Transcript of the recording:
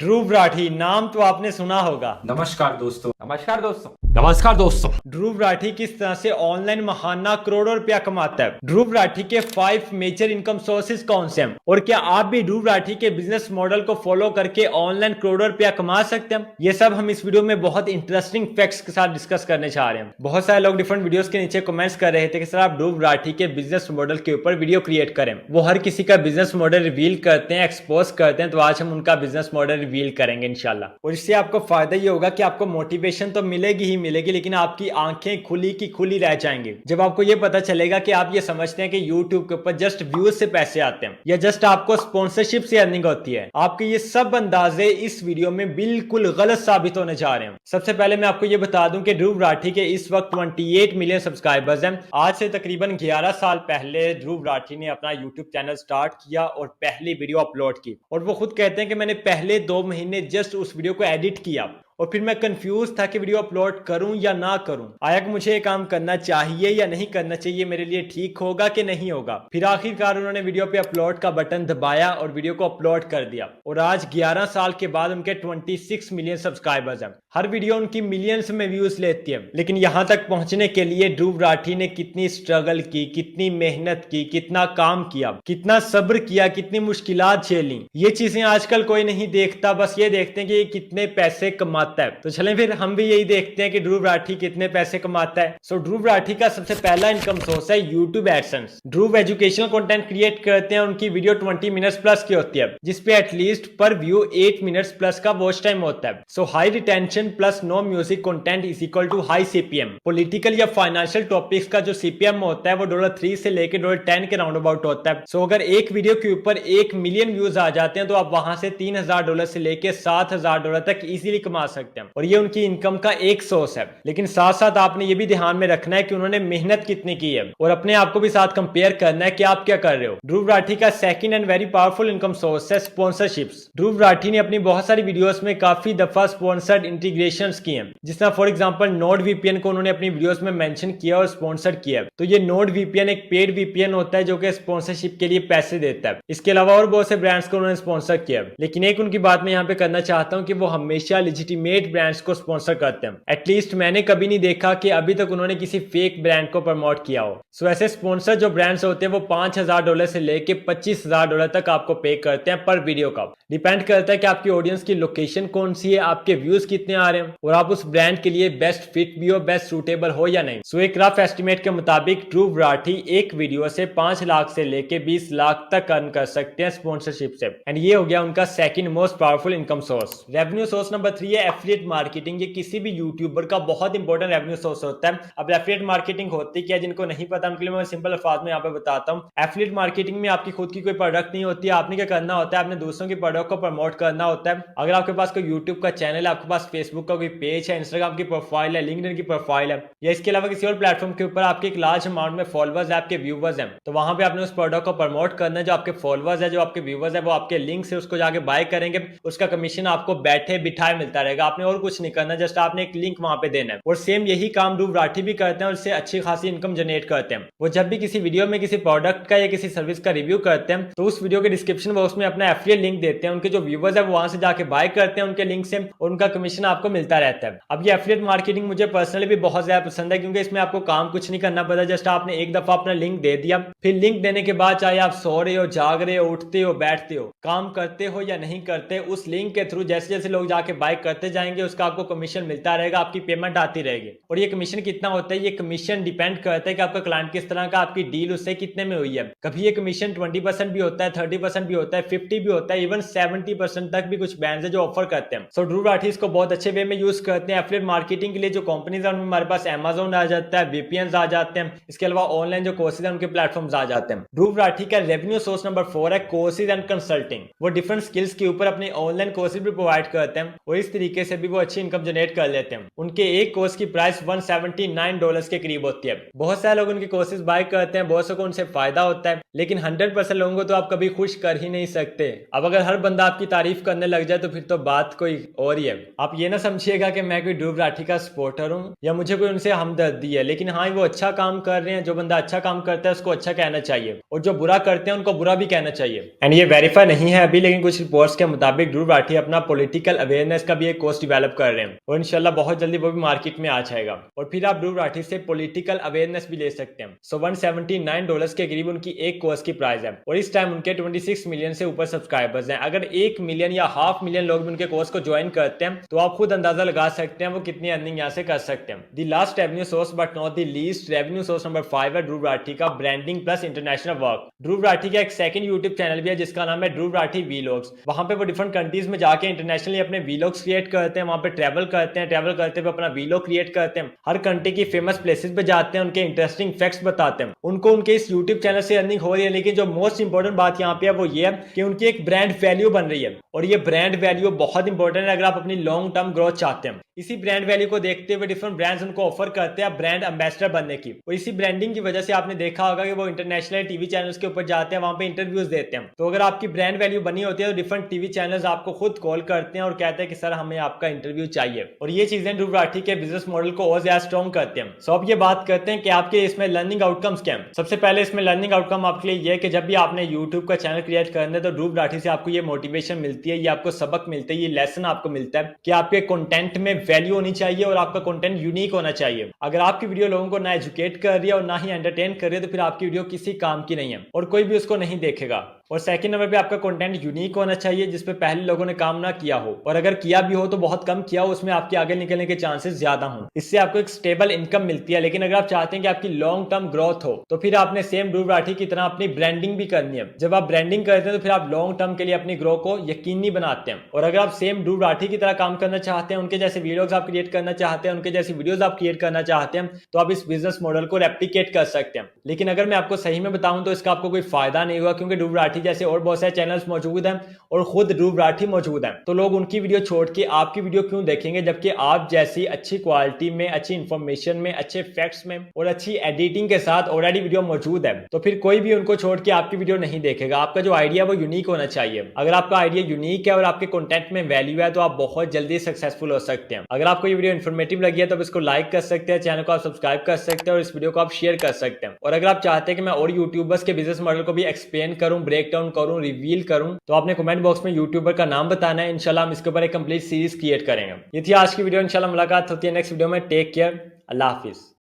ध्रुव राठी नाम तो आपने सुना होगा। नमस्कार दोस्तों। नमस्कार दोस्तों। नमस्कार दोस्तों। ध्रुव राठी किस तरह से ऑनलाइन महाना करोड़ों रुपया कमाता है। ध्रुव राठी के 5 मेजर इनकम सोर्सेज कौन से हैं और क्या आप भी ध्रुव राठी के बिजनेस मॉडल को फॉलो करके ऑनलाइन करोड़ों रुपया कमा सकते हैं। ये सब हम इस वीडियो में बहुत इंटरेस्टिंग फैक्ट्स के साथ डिस्कस करने जा रहे हैं। बहुत सारे लोग डिफरेंट वीडियोस के नीचे कमेंट्स कर रहे थे कि सर आप ध्रुव राठी के बिजनेस मॉडल के ऊपर वीडियो क्रिएट करें। वो हर किसी का बिजनेस मॉडल रिवील करते हैं, एक्सपोज करते हैं, तो आज हम उनका बिजनेस मॉडल रिवील करेंगे इंशाल्लाह। और इससे आपको फायदा ये होगा कि आपको मोटिवेशन तो मिलेगी ही मिलेगी, लेकिन आपकी आंखें खुली की खुली रह जाएंगी जब आपको ये पता चलेगा कि आप ये समझते हैं कि YouTube के ऊपर जस्ट व्यूज से पैसे आते हैं या जस्ट आपको स्पॉन्सरशिप से अर्निंग होती है। आपके ये सब अंदाजे इस वीडियो में बिल्कुल गलत साबित होने जा रहे हैं। सबसे पहले मैं आपको ये बता दूं कि ध्रुव राठी के इस वक्त 28 मिलियन सब्सक्राइबर्स हैं। आज से तकरीबन 11 साल पहले ध्रुव राठी ने अपना YouTube चैनल स्टार्ट किया और पहली वीडियो अपलोड की, और वो खुद कहते हैं कि मैंने पहले 2 महीने जस्ट उस वीडियो को एडिट किया और फिर मैं कंफ्यूज था कि वीडियो अपलोड करूं या ना करूं, आया कि मुझे ये काम करना चाहिए या नहीं करना चाहिए, मेरे लिए ठीक होगा कि नहीं होगा। फिर आखिरकार उन्होंने वीडियो पे अपलोड का बटन दबाया और वीडियो को अपलोड कर दिया, और आज 11 साल के बाद उनके 26 मिलियन सब्सक्राइबर्स हैं। हर वीडियो उनकी मिलियंस में व्यूज लेती है। लेकिन यहां तक पहुंचने के लिए ध्रुव राठी ने कितनी स्ट्रगल की, कितनी मेहनत की, कितना काम किया, कितना सब्र किया, कितनी मुश्किलात झेली, ये चीजें आजकल कोई नहीं देखता। बस ये देखते हैं कि ये कितने पैसे कमाता है। तो चलें फिर हम भी यही देखते हैं कि ध्रुव राठी कितने पैसे कमाता है। सो ध्रुव राठी का सबसे पहला इनकम सोर्स है यूट्यूब एडसेंस। ध्रुव एजुकेशनल कंटेंट क्रिएट करते हैं। उनकी वीडियो 20 मिनट्स प्लस की होती है, जिसपे at least per view 8 minutes plus का वॉच टाइम होता है। So high retention plus no music content is equal to high CPM. Political या फाइनेंशियल टॉपिक्स का जो सीपीएम होता है वो $3 से लेकर $10 के राउंड अबाउट होता है। सो अगर एक वीडियो के ऊपर 1 मिलियन व्यूज आ जाते हैं तो आप वहां से $3000 से लेकर $7000 तक इजीली कमा सकते हैं, और ये उनकी इनकम का एक सोर्स है। लेकिन साथ साथ आपने ये भी ध्यान में रखना है कि उन्होंने मेहनत कितनी की है, और अपने आप को भी साथ कंपेयर करना है कि आप क्या कर रहे हो। ध्रुव राठी का second and very powerful income source है स्पॉन्सरशिप्स। ध्रुव राठी ने अपनी बहुत सारी वीडियोस में काफी दफा स्पॉन्सर्ड इंटीग्रेशंस किए हैं, जिस तरह फॉर एग्जांपल नोड वीपीएन को उन्होंने अपनी वीडियोस में मेंशन किया और स्पॉन्सर किया। तो ये नोड वीपीएन एक पेड वीपीएन होता है जो कि स्पॉन्सरशिप के लिए पैसे देता है। इसके अलावा और बहुत से ब्रांड्स को उन्होंने स्पॉन्सर किया। लेकिन एक उनकी बात मैं यहाँ पे करना चाहता हूँ कि वो हमेशा लेजिटिमेट ब्रांड्स को स्पॉन्सर करते हैं। एटलीस्ट मैंने कभी नहीं देखा कि अभी तक उन्होंने किसी फेक ब्रांड को प्रमोट किया हो। सो ऐसे स्पॉन्सर जो ब्रांड्स होते हैं वो $5000 से लेके $25000 तक आपको पे करते हैं पर वीडियो का। डिपेंड करता है कि आपकी ऑडियंस की लोकेशन कौन सी है, आपके व्यूज कितने आ रहे हैं, और आप उस ब्रांड के लिए बेस्ट फिट भी हो, बेस्ट सूटेबल हो या नहीं। सो एक रफ एस्टिमेट के मुताबिक ध्रुव राठी एक वीडियो से 5 लाख से लेके 20 लाख तक अर्न कर सकते हैं स्पॉन्सरशिप से। एंड ये हो गया उनका second most powerful income source. Revenue source number 3 है एफिलिएट मार्केटिंग। ये किसी भी यूट्यूबर का बहुत इंपॉर्टेंट रेवेन्यू सोर्स होता है। अब एफिलिएट मार्केटिंग होती क्या, जिनको नहीं पता उनके लिए मैं सिंपल अल्फाज में यहाँ पे बताता हूँ। एफिलिएट मार्केटिंग में आपकी खुद की कोई प्रोडक्ट नहीं होती है। आपने क्या करना होता है, आपने दूसरों की प्रोडक्ट को प्रमोट करना होता है। अगर आपके पास कोई यूट्यूब का चैनल है, आपके पास फेसबुक का कोई पेज है, इंस्टाग्राम की प्रोफाइल है, लिंक्डइन की प्रोफाइल है, या इसके अलावा किसी और प्लेटफॉर्म के ऊपर आपके एक लार्ज अमाउंट में फॉलोअर्स है, आपके व्यूवर्स हैं, तो वहां पे आपने उस प्रोडक्ट को प्रमोट करना है। जो आपके फॉलोअर्स है, जो आपके व्यूवर्स है, वो आपके लिंक से उसको जाके बाय करेंगे। उसका कमीशन आपको बैठे बिठाए मिलता रहेगा। आपने और कुछ नहीं करना, जस्ट आपने एक लिंक वहां पे देना है। और सेम यही काम ध्रुव राठी भी करते हैं और इससे अच्छी खासी इनकम जनरेट करते हैं। वो जब भी किसी वीडियो में किसी प्रोडक्ट का या किसी सर्विस का रिव्यू करते हैं तो उस वीडियो के डिस्क्रिप्शन बॉक्स में अपना एफिलिएट लिंक देते हैं। उनके जो व्यूवर्स है वो वहां से जाके बाय करते हैं उनके लिंक से, और उनका कमीशन आपको मिलता रहता है। अब ये एफिलिएट मार्केटिंग मुझे पर्सनली भी बहुत ज्यादा पसंद है, क्योंकि इसमें आपको काम कुछ नहीं करना पड़ता। जस्ट आपने एक दफा अपना लिंक दे दिया, फिर लिंक देने के बाद चाहे आप सो रहे हो, जाग रहे हो, उठते हो, बैठते हो, काम करते हो या नहीं करते, उस लिंक के थ्रू जैसे जैसे लोग जाके बाय करते जाएंगे उसका आपको कमीशन मिलता रहेगा, आपकी पेमेंट आती रहेगी। और ये कमीशन कितना होता है, ये कमीशन डिपेंड करता है कि आपका क्लाइंट किस तरह का, आपकी डील उससे कितने में हुई है। कभी ये कमीशन 20% भी होता है, 30% भी होता है, 50 भी होता है, इवन 70% तक भी कुछ ब्रांड्स है जो ऑफर करते हैं। सो ध्रुव राठी इसको बहुत अच्छे वे में यूज करते हैं एफिलिएट मार्केटिंग के लिए। जो कंपनीज है उनमें हमारे पास Amazon आ जाता है, VPNs आ जाते हैं, इसके अलावा ऑनलाइन जो कोर्सेज है उनके प्लेटफॉर्म्स आ जाते हैं। ध्रुव राठी का रेवेन्यू सोर्स नंबर 4 है कोर्सेज एंड कंसल्टिंग। वो डिफरेंट स्किल्स के ऊपर अपने ऑनलाइन कोर्सेज भी प्रोवाइड करते हैं, और इस तरीके तरीके से भी वो अच्छी इनकम जनरेट कर लेते हैं। उनके एक कोर्स की प्राइस $179 के करीब होती है। बहुत सारे लोग उनके कोर्सेज बाय करते हैं, बहुत से को उनसे फायदा होता है, लेकिन 100% लोगों को तो आप कभी खुश कर ही नहीं सकते। अब अगर हर बंदा आपकी तारीफ करने लग जाए तो फिर तो बात कोई और ही है। आप ये ना समझिएगा कि मैं कोई ध्रुव राठी का सपोर्टर हूँ या मुझे कोई उनसे हमदर्दी है, लेकिन हाँ वो अच्छा काम कर रहे हैं। जो बंदा अच्छा काम करता है उसको अच्छा कहना चाहिए और जो बुरा करते हैं उनको बुरा भी कहना चाहिए। एंड ये वेरीफाई नहीं है अभी, लेकिन कुछ रिपोर्ट्स के मुताबिक ध्रुव राठी अपना पॉलिटिकल अवेयरनेस का भी एक कोर्स डेवलप कर रहे हैं और इंशाल्लाह बहुत जल्दी वो भी मार्केट में आ जाएगा और फिर आप ध्रुव राठी से पॉलिटिकल अवेयरनेस भी ले सकते हैं। सो $179 के करीब उनकी एक कोर्स की प्राइस है और इस टाइम उनके 26 मिलियन से ऊपर सब्सक्राइबर्स हैं। अगर 1 मिलियन या ½ मिलियन लोग भी उनके कोर्स को ज्वाइन करते हैं तो आप खुद अंदाजा लगा सकते हैं वो कितनी अर्निंग यहाँ से कर सकते हैं। दी last revenue source but not the least revenue source number 5 है ध्रुव राठी का branding plus international work. Dhruv Rathee का एक सेकंड यूट्यूब चैनल भी है जिसका नाम है ध्रुव राठी वीलॉग्स। वहां पे वो डिफरेंट कंट्रीज में जाके इंटरनेशनली अपने वीलॉग्स क्रिएट करते हैं, वहां पे ट्रैवल करते हैं, ट्रैवल करते हुए अपना वीलॉग क्रिएट करते हैं, हर कंट्री की फेमस प्लेसेस पे जाते हैं, उनके इंटरेस्टिंग फैक्ट्स बताते हैं। उनको उनके इस यूट्यूब चैनल से अर्निंग हो रही है, लेकिन जो मोस्ट इंपॉर्टेंट बात यहाँ पे है वो ये है कि उनकी एक ब्रांड वैल्यू बन रही है और ये ब्रांड वैल्यू बहुत इंपॉर्टेंट है अगर आप अपनी लॉन्ग टर्म ग्रोथ चाहते हैं। इसी ब्रांड वैल्यू को देखते हुए डिफरेंट ब्रांड्स उनको ऑफर करते हैं ब्रांड एम्बेसडर बनने की और इसी ब्रांडिंग की वजह से आपने देखा होगा कि वो इंटरनेशनल टीवी चैनल्स के ऊपर जाते हैं, वहां पे इंटरव्यूज देते हैं। तो अगर आपकी ब्रांड वैल्यू बनी होती है तो डिफरेंट टीवी चैनल्स आपको खुद कॉल करते हैं और कहते हैं कि सर हमें आपका इंटरव्यू चाहिए और ये चीजें ध्रुव राठी के बिजनेस मॉडल को और ज्यादा स्ट्रॉन्ग करते हैं। सो अब ये बात करते हैं कि आपके इसमें लर्निंग आउटकम्स क्या हैं। सबसे पहले इसमें लर्निंग आउटकम आपके लिए ये है कि जब भी आपने यूट्यूब का चैनल क्रिएट करना है तो ध्रुव राठी से आपको ये मोटिवेशन मिलती है, ये आपको सबक मिलता है, ये लेसन आपको मिलता है कि आपके कंटेंट में वैल्यू होनी चाहिए और आपका कंटेंट यूनिक होना चाहिए। अगर आपकी वीडियो लोगों को ना एजुकेट कर रही है और ना ही एंटरटेन कर रही है तो फिर आपकी वीडियो किसी काम की नहीं है और कोई भी उसको नहीं देखेगा। और सेकंड नंबर पे आपका कंटेंट यूनिक होना चाहिए जिसपे पहले लोगों ने काम ना किया हो और अगर किया भी हो तो बहुत कम किया हो, उसमें आपके आगे निकलने के चांसेस ज्यादा हों। इससे आपको एक स्टेबल इनकम मिलती है। लेकिन अगर आप चाहते हैं कि आपकी लॉन्ग टर्म ग्रोथ हो तो फिर आपने सेम ध्रुव राठी की तरह अपनी ब्रांडिंग भी करनी है। जब आप ब्रांडिंग करते हैं तो फिर आप लॉन्ग टर्म के लिए अपनी ग्रो को यकीनी बनाते हैं और अगर आप सेम ध्रुव राठी की तरह काम करना चाहते हैं, उनके जैसे वीडियोस आप क्रिएट करना चाहते हैं, उनके जैसी वीडियोस आप क्रिएट करना चाहते हैं तो आप इस बिजनेस मॉडल को रेप्लिकेट कर सकते हैं। लेकिन अगर मैं आपको सही में बताऊं तो इसका आपको कोई फायदा नहीं हुआ क्योंकि ध्रुव राठी जैसे और बहुत सारे चैनल्स मौजूद हैं और खुद ध्रुव राठी मौजूद हैं, तो लोग उनकी वीडियो छोड़ के आपकी वीडियो क्यों देखेंगे जबकि आप जैसी अच्छी क्वालिटी में, अच्छी इंफॉर्मेशन में, अच्छे फैक्ट्स में और अच्छी एडिटिंग के साथ ऑलरेडी वीडियो मौजूद है। तो फिर कोई भी उनको छोड़ के आपकी वीडियो नहीं देखेगा। आपका जो आइडिया वो यूनिक होना चाहिए। अगर आपका आइडिया यूनिक है और आपके कंटेंट में वैल्यू है तो आप बहुत जल्दी सक्सेसफुल हो सकते हैं। अगर आपको ये वीडियो इन्फॉर्मेटिव लगी है तो इसको लाइक कर सकते हैं, चैनल को आप सब्सक्राइब कर सकते हैं और इस वीडियो को आप शेयर कर सकते हैं। और अगर आप चाहते हैं कि मैं और यूट्यूबर्स के बिजनेस मॉडल को भी एक्सप्लेन करूं, ब्रेक डाउन करूं, रिवील करूं तो आपने कमेंट बॉक्स में यूट्यूबर का नाम बताना है। इंशाल्लाह हम इसके ऊपर एक कंप्लीट सीरीज क्रिएट करेंगे। ये थी आज की वीडियो। इंशाल्लाह मुलाकात होती है नेक्स्ट वीडियो में। टेक केयर, अल्लाह हाफिज।